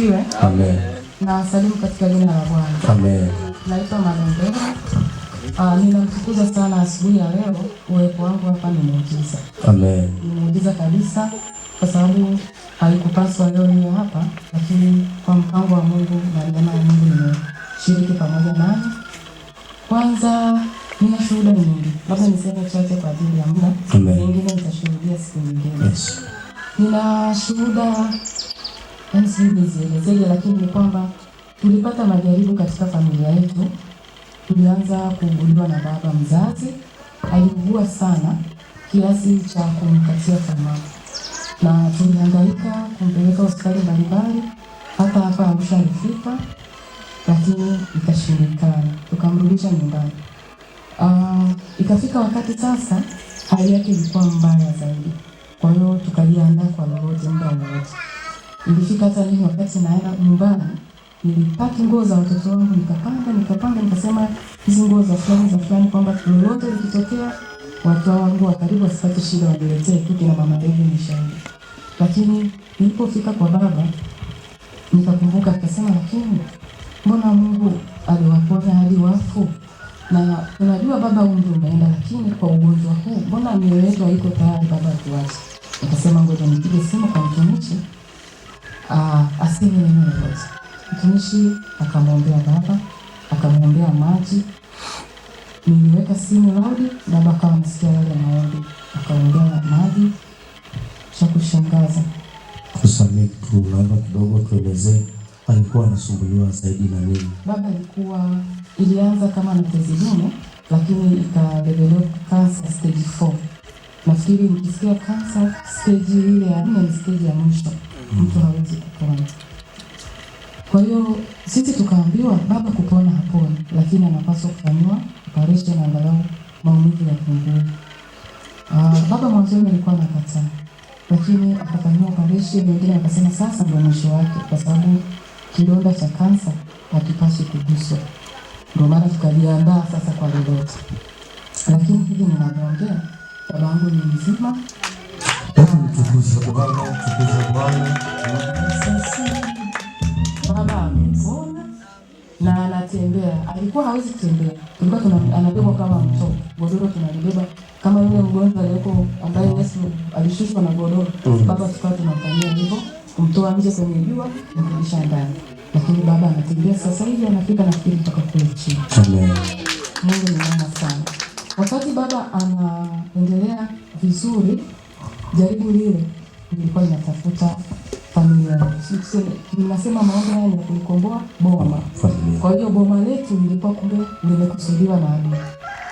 asifiwe. Amen. Na salimu katika jina la Bwana. Amen. Naitwa Madongero. Ninamtukuza sana asubuhi ya leo, uwepo wangu hapa ni muujiza. Amen. Ni muujiza kabisa kwa sababu haikupaswa leo niwe hapa, lakini kwa mpango wa Mungu na neema ya Mungu nimeshiriki pamoja nanyi. Kwanza nina shuhuda nyingi. Labda niseme chache kwa ajili ya muda. Nyingine nitashuhudia siku nyingine. Yes. Nina shuhuda nisielezee, lakini ni kwamba tulipata majaribu katika familia yetu. Tulianza kuuguliwa na baba mzazi. Aliugua sana kiasi cha kumkatia tamaa, na tulihangaika kumpeleka hospitali mbalimbali, hata hapa Arusha alifika, lakini ikashindikana. Tukamrudisha nyumbani. Ikafika wakati sasa hali yake ilikuwa mbaya zaidi. Kwa hiyo tukajiandaa kwa lolote, muda wote. Ilifika hata mimi wakati naenda nyumbani, nilipaki nguo za watoto wangu, nikapanga, nikasema hizi nguo za fulani kwamba lolote likitokea watu wangu wa karibu wasipate shida, waniletee tu, kina mama Devi ni shahidi. Lakini nilipofika kwa baba nikakumbuka, nikasema lakini mbona Mungu aliwaponya hadi wafu? Na unajua baba umri umeenda, lakini kwa ugonjwa huu mbona mioyo yetu haiko tayari baba tuache? Nikasema ngoja nipige simu kwa mtumishi aseme neno lolote. Mtumishi akamwombea baba, akamwombea maji. Niliweka simu laudi, baba akawa anasikia yale maombi, akaombea maji. Cha kushangaza, Tusamee tu, naomba kidogo tuelezee alikuwa anasumbuliwa zaidi na nini? Baba ilianza kama na tezi dume, lakini ikadevelop cancer stage 4. Nafikiri mkisikia cancer stage ile ya 4 ni stage ya mwisho. Mtu hawezi kupona. Kwa hiyo sisi tukaambiwa baba kupona haponi, lakini anapaswa kufanywa operation angalau maumivu yapungue. Baba mwanzoni alikuwa anakataa, lakini akafanywa operation. Wengine wakasema sasa ndio mwisho wake, kwa sababu kidonda cha kansa hakipaswi kuguswa. Ndio maana tukajiandaa sasa kwa lolote. Lakini hivi ninavyoongea baba yangu ni mzima. Tukuze Bwana. Baba amepona na anatembea. Alikuwa hawezi kutembea. Tulikuwa anabebwa kama mtoto. Godoro tunalibeba kama yule mgonjwa aliyeko ambaye Yesu alishushwa na godoro. Baba tukawa tunamfanyia hivyo, kumtoa nje kwenye jua na kurudisha ndani. Lakini baba anatembea sasa hivi, anafika nafikiri mpaka kule chini. Amen. Mungu ni mwema sana. Wakati baba anaendelea vizuri, jaribu lile nilikuwa ninatafuta familia. Ninasema maombi haya ni kulikomboa boma. Kwa hiyo boma letu lilikuwa kumbe limekusudiwa na adui.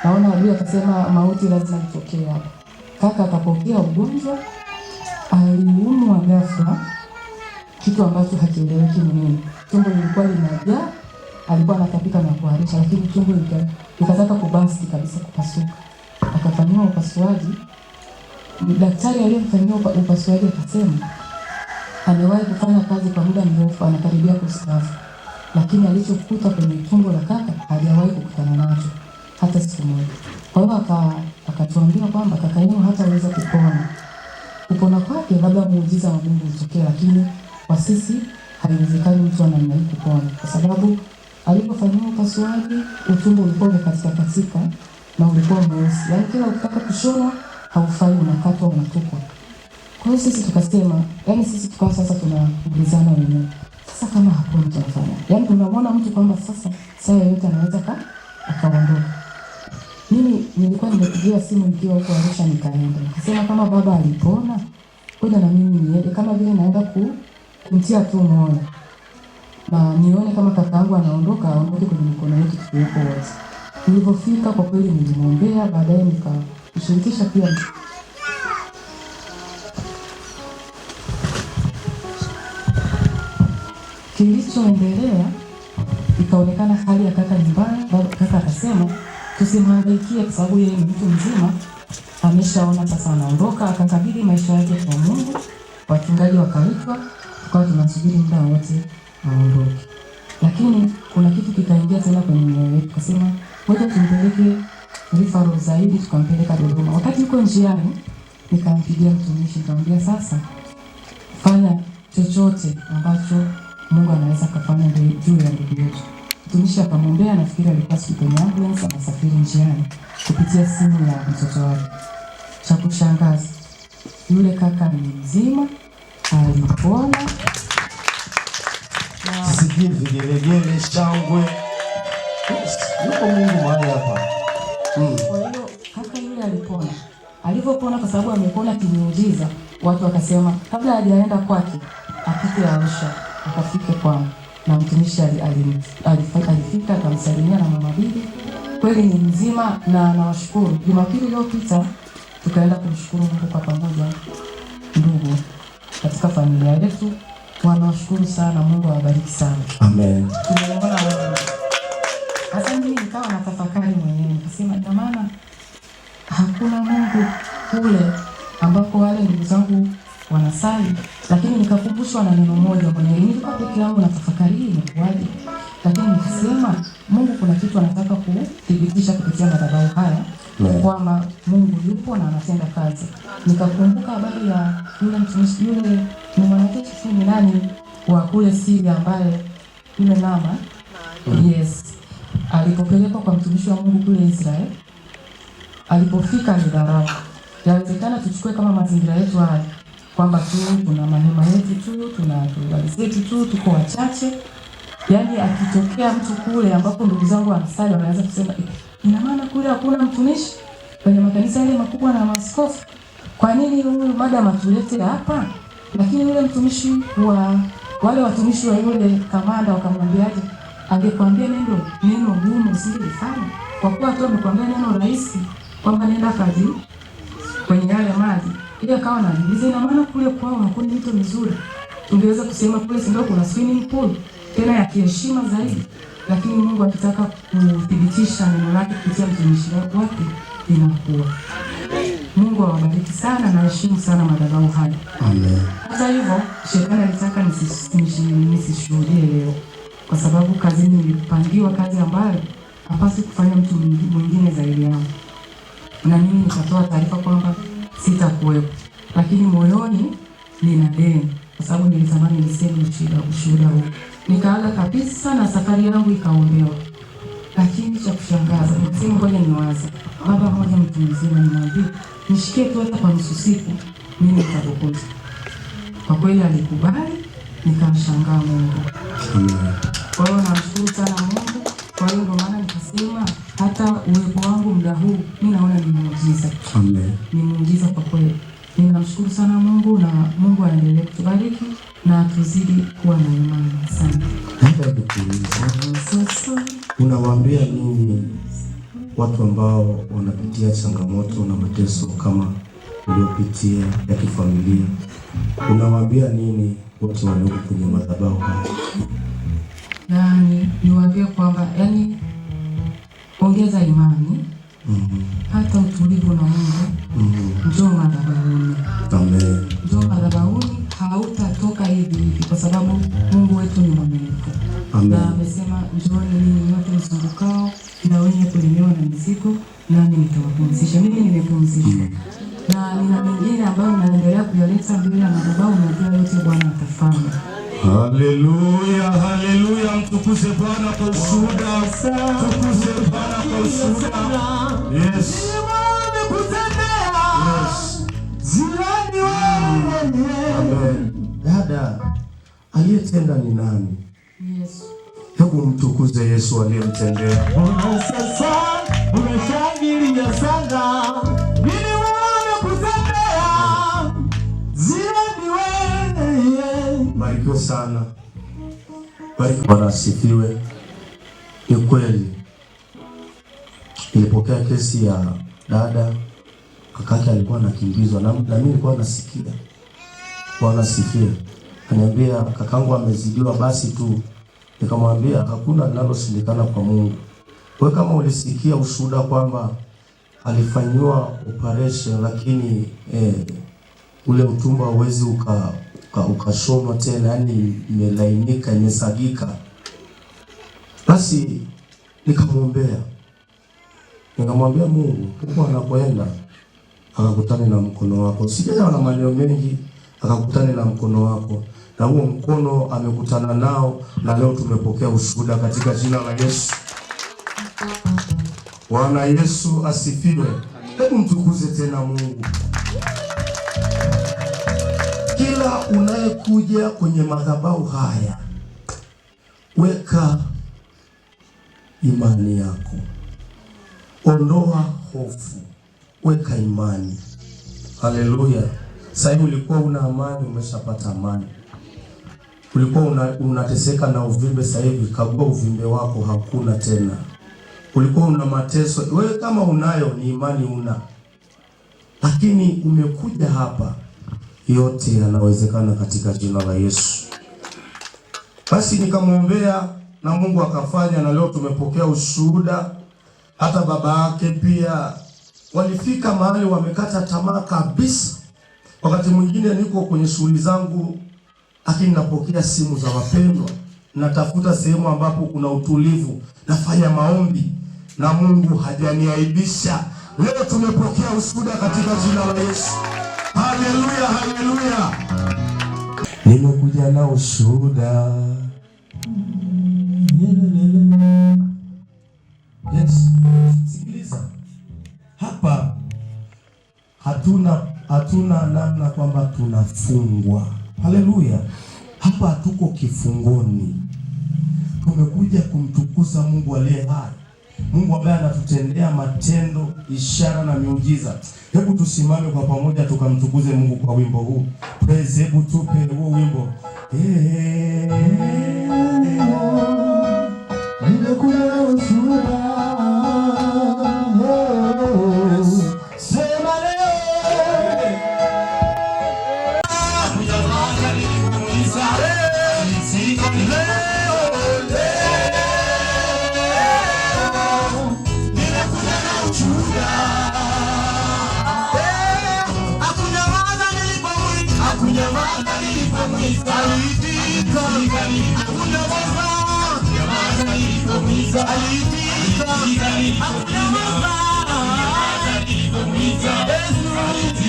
Naona adui akasema mauti lazima itokee hapa. Kaka akapokea ugonjwa, aliumwa ghafla, kitu ambacho hakieleweki ni nini. Tumbo lilikuwa linajaa, alikuwa anatapika na kuharisha, lakini tumbo likataka kubasti kabisa, kupasuka. Akafanyiwa upasuaji. Daktari aliyemfanyia upasuaji akasema amewahi kufanya kazi kwa muda mrefu, anakaribia kustaafu, lakini alichokuta kwenye tumbo la kaka hajawahi kukutana nacho hata siku moja. Kwa hiyo akatuambia kwamba kaka yenu hataweza kupona. Kupona kwake labda muujiza wa Mungu utokee, lakini kwa sisi haiwezekani mtu anamna hii kupona, kwa sababu alipofanyiwa upasuaji utumbo ulikuwa umekatika na ulikuwa mweusi. Yaani kila ukitaka kushona haufai, unakatwa, unatupwa. Kwa hiyo sisi tukasema, yaani sisi tukawa sasa tunaulizana wenyewe, sasa kama hakuna mtu anafanya, yaani unamwona mtu kwamba sasa saa yote anaweza akaondoka. Mimi nilikuwa nimepigia simu nikiwa huko Arusha, nikaenda nikasema kama baba alipona, ngoja na mimi niende, kama vile naenda kumtia tu moyo na nione kama kakaangu anaondoka, aondoke kwenye mikono yetu tukiwepo wote. Nilipofika kwa kweli nilimwombea, baadaye nikashirikisha pia. Kilichoendelea, ikaonekana hali ya kaka nyumbani. Kaka akasema tusimhangaikie kwa sababu yeye ni mtu mzima, ameshaona sasa anaondoka. Akakabidhi maisha yake kwa Mungu. Wachungaji wakaitwa, tukawa tunasubiri muda wote aondoke. Lakini kuna kitu kikaingia tena kwenye moyo wetu, kasema ngoja tumpeleke referral zaidi, tukampeleka Dodoma. Wakati yuko njiani nikampigia mtumishi, nikamwambia sasa fanya chochote ambacho Mungu anaweza kufanya juu ya ndugu yetu. Mtumishi akamwombea, nafikiri alikuwa siku kwenye ambulance anasafiri njiani kupitia simu ya mtoto wake. Cha kushangaza, yule kaka ni mzima, alipona. Sikie vigelegele, shangwe. Yuko Mungu mahali hapa. Kwa hiyo kaka yule alipona. Alivyopona, kwa sababu amepona kimiujiza, watu wakasema kabla hajaenda kwake apite Arusha akafike kwangu. Na mtumishi alifika akamsalimia na mama bibi. Kweli ni mzima na nawashukuru. Jumapili iliyopita tukaenda kumshukuru Mungu kwa pamoja ndugu katika familia yetu. Wanashukuru sana, Mungu awabariki sana. Amen. Tumeona wewe. Sasa mimi nikawa natafakari mwenyewe nikasema ina maana hakuna Mungu kule ambako wale ndugu zangu wanasali, lakini nikakumbushwa na neno moja mwenyewe. Nilikuwa peke yangu natafakari hii imekuwaje? Lakini nikasema Mungu kuna kitu anataka kuthibitisha kupitia madhabahu haya kwamba Mungu yupo na anatenda kazi. Nikakumbuka habari ya yule mtumishi, yule ni mwanamke ni nani wa kule Syria ambaye yule mama yes, alipopelekwa kwa mtumishi wa Mungu kule Israel, alipofika alidharau. Yawezekana tuchukue kama mazingira yetu haya kwamba tu kuna mahema yetu tu, tuna tuwali zetu tu, tuko wachache. Yaani akitokea mtu kule ambapo ndugu zangu wanasali wanaweza kusema ina maana kule hakuna mtumishi kwenye makanisa yale makubwa na maaskofu. Kwa nini huyu madam atulete hapa? Lakini yule mtumishi wa wale watumishi wa yule kamanda wakamwambiaje? Angekwambia neno gumu usingelifanya. Kwa kuwa tu amekwambia neno rahisi kwamba nenda kazi kwenye yale maji. Ile akawa anajiuliza ina maana kule kwao hakuna mito mizuri. Tungeweza kusema kule si ndio kuna swimming pool tena ya kiheshima zaidi. Lakini Mungu akitaka kuthibitisha neno lake kupitia mtumishi wake inakuwa. Mungu awabariki sana na heshimu sana madhabahu haya. Amen. Hata hivyo, shetani alitaka nisishuhudie leo. Kwa sababu kazini nilipangiwa kazi ambayo hapaswi kufanya mtu mwingine zaidi yangu. Na mimi nikatoa taarifa kwamba sitakuwepo. Lakini moyoni nina deni kwa sababu nilitamani niseme ushuhuda huu. Nikaaga kabisa na safari yangu ikaombewa. Lakini cha kushangaza, nikasema ngoja niwaze. Baba mmoja mtu mzima nimwambie, nishikie tu hata kwa nusu siku, mimi nitakukuta. Kwa kweli alikubali, nikamshangaa Mungu. Amen. Kwa hiyo namshukuru sana Mungu. Kwa hiyo ndio maana nikasema hata uwepo wangu muda huu mimi naona ni muujiza. Amen. Ni muujiza kwa kweli. Ninamshukuru sana Mungu na Mungu aendelee kutubariki na tuzidi kuwa na imani. Asante. Unawaambia nini watu ambao wanapitia changamoto na mateso kama uliopitia ya kifamilia? Unawaambia nini watu walioko kwenye madhabahu haya? Yaani niwaambie kwamba ongeza imani. Hata utulivu na Mungu. Njoo madhabahuni. Amen. Njoo madhabahuni, hautatoka hivi kwa sababu Mungu wetu ni mwaminifu. Na amesema njooni ninyi nyote msumbukao na wenye kulemewa na mizigo, nami nitawapumzisha. Mimi nimepumzishwa. Na nina mengine ambayo naendelea kuyaleta mbele ya madhabahu, najua yote Bwana atafanya. Haleluya, haleluya, mtukuze Bwana kwa ushuhuda. Mtukuze Bwana kwa ushuhuda. Yes. Yes. Zilani wewe. Amen. Dada, aliyetenda ni nani? Yesu. Hebu mtukuze Yesu aliyemtendea. Ona sasa unashangilia sana. Nini wewe kutendea? Zilani wewe. Barikiwa sana. Bwana asifiwe. Ni kweli nilipokea kesi ya dada, kakake alikuwa anakimbizwa na mimi nilikuwa nasikia. Bwana asifiwe. Ananiambia kakangu amezidiwa basi tu. Nikamwambia hakuna linaloshindikana kwa Mungu. Wewe kama ulisikia ushuhuda kwamba alifanywa operation lakini ule utumbo hauwezi ukashonwa tena, yani imelainika, imesagika. Basi nikamwombea. Nikamwambia Mungu, huko anapoenda akakutane na mkono wako. Sijaja na maneno mengi, akakutane na mkono wako. na huo mkono amekutana nao, na leo tumepokea ushuhuda katika jina la Yesu. Bwana Yesu asifiwe. Hebu mtukuze tena Mungu. Kila unayekuja kwenye madhabahu haya, weka imani yako, ondoa hofu, weka imani. Haleluya. Sasa ulikuwa una amani, umeshapata amani. Ulikuwa unateseka na uvimbe, sasa hivi kagua uvimbe wako, hakuna tena. Ulikuwa una mateso, wewe kama unayo ni imani una, lakini umekuja hapa, yote yanawezekana katika jina la Yesu. Basi nikamwombea na Mungu akafanya, na leo tumepokea ushuhuda. Hata baba yake pia walifika mahali wamekata tamaa kabisa. Wakati mwingine niko kwenye shughuli zangu, lakini napokea simu za wapendwa, natafuta sehemu ambapo kuna utulivu, nafanya maombi na Mungu hajaniaibisha. Leo tumepokea ushuhuda katika jina la Yesu. Haleluya, haleluya. Nimekuja na ushuhuda. Yes. Sikiliza. Hapa hatuna namna kwamba tunafungwa. Haleluya. Hapa hatuko kifungoni. Tumekuja kumtukuza Mungu aliye hai. Mungu ambaye anatutendea matendo, ishara na miujiza. Hebu tusimame kwa pamoja tukamtukuze Mungu kwa wimbo huu. Praise, hebu tupe huo wimbo. Nimekuja ushuhuda. Sema leo.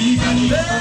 Alitika